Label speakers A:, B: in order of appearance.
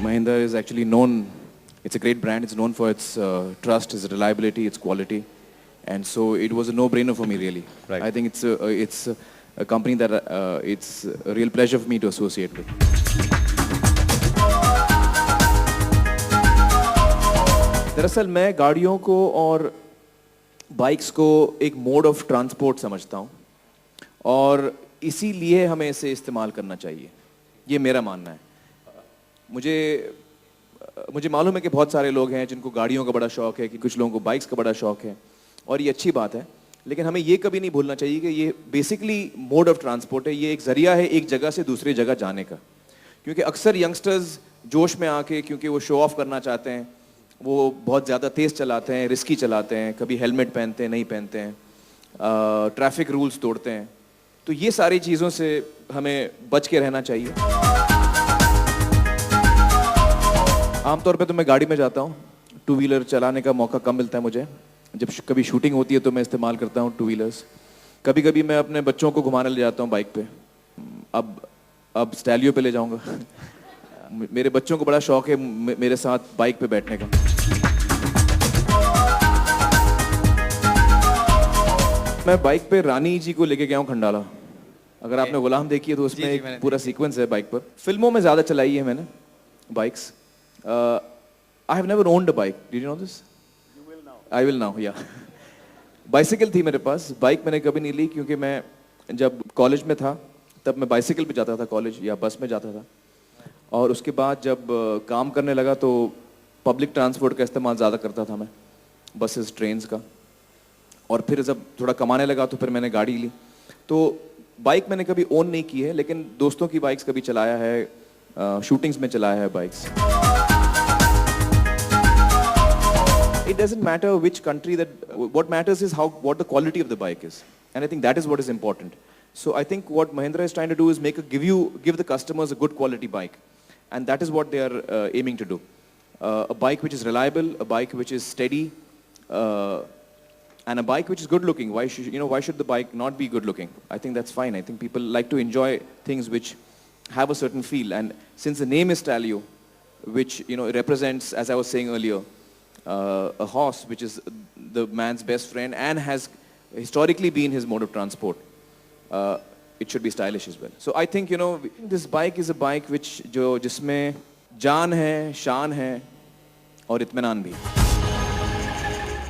A: Mahindra is actually known, it's a great brand, it's known for its trust, its reliability, its quality. And so it was a no-brainer for me, really.
B: Right.
A: I think it's a company that it's a real pleasure for me to associate with. दरअसल मैं गाड़ियों को और bikes को एक mode of transport समझता हूँ और इसीलिए हमें इसे इस्तेमाल करना चाहिए, ये मेरा मानना है। मुझे मालूम है कि बहुत सारे लोग हैं जिनको गाड़ियों का बड़ा शौक है, कि कुछ लोगों को बाइक्स का बड़ा शौक है, और ये अच्छी बात है, लेकिन हमें ये कभी नहीं भूलना चाहिए कि ये बेसिकली मोड ऑफ ट्रांसपोर्ट है, ये एक जरिया है एक जगह से दूसरी जगह जाने का। क्योंकि अक्सर यंगस्टर्स जोश में आके, क्योंकि वो शो ऑफ करना चाहते हैं, वो बहुत ज़्यादा तेज़ चलाते हैं, रिस्की चलाते हैं, कभी हेलमेट पहनते हैं नहीं पहनते हैं, ट्रैफिक रूल्स तोड़ते हैं। तो ये सारी चीज़ों से हमें बच के रहना चाहिए। आमतौर पे तो मैं गाड़ी में जाता हूँ, टू व्हीलर चलाने का मौका कम मिलता है मुझे। जब कभी शूटिंग होती है तो मैं इस्तेमाल करता हूँ टू व्हीलर्स। कभी कभी मैं अपने बच्चों को घुमाने ले जाता हूँ बाइक पे। अब स्टैलियो पे ले जाऊँगा। मेरे बच्चों को बड़ा शौक है मेरे साथ बाइक पे बैठने का। मैं बाइक पे रानी जी को लेके गया हूँ खंडाला। अगर आपने गुलाम देखी है तो उसमें एक पूरा सीक्वेंस है बाइक पर। फिल्मों में ज़्यादा चलाई है मैंने bikes. I have never owned a bike. Did you know this? I will now, या। बाइसिकल थी मेरे पास, बाइक मैंने कभी नहीं ली, क्योंकि मैं जब कॉलेज में था तब मैं बाइसिकल पे जाता था कॉलेज, या बस में जाता था। और उसके बाद जब काम करने लगा तो पब्लिक ट्रांसपोर्ट का इस्तेमाल ज़्यादा करता था मैं, बसेस, ट्रेन्स का। और फिर जब थोड़ा कमाने लगा तो फिर मैंने गाड़ी ली। तो बाइक मैंने कभी ओन नहीं की है, लेकिन दोस्तों की बाइक्स कभी चलाया है, शूटिंग्स में चलाया है bikes. It doesn't matter which country what matters is what the quality of the bike is. And I think that is what is important. So I think what Mahindra is trying to do is give the customers a good quality bike. And that is what they are aiming to do. A bike which is reliable, a bike which is steady, and a bike which is good looking. Why should the bike not be good looking? I think that's fine. I think people like to enjoy things which have a certain feel. And since the name is Stalio, which represents, as I was saying earlier, a horse which is the man's best friend and has historically been his mode of transport, it should be stylish as well. So I think this bike is a bike which जिसमें जान है, शान है और इत्मीनान भी।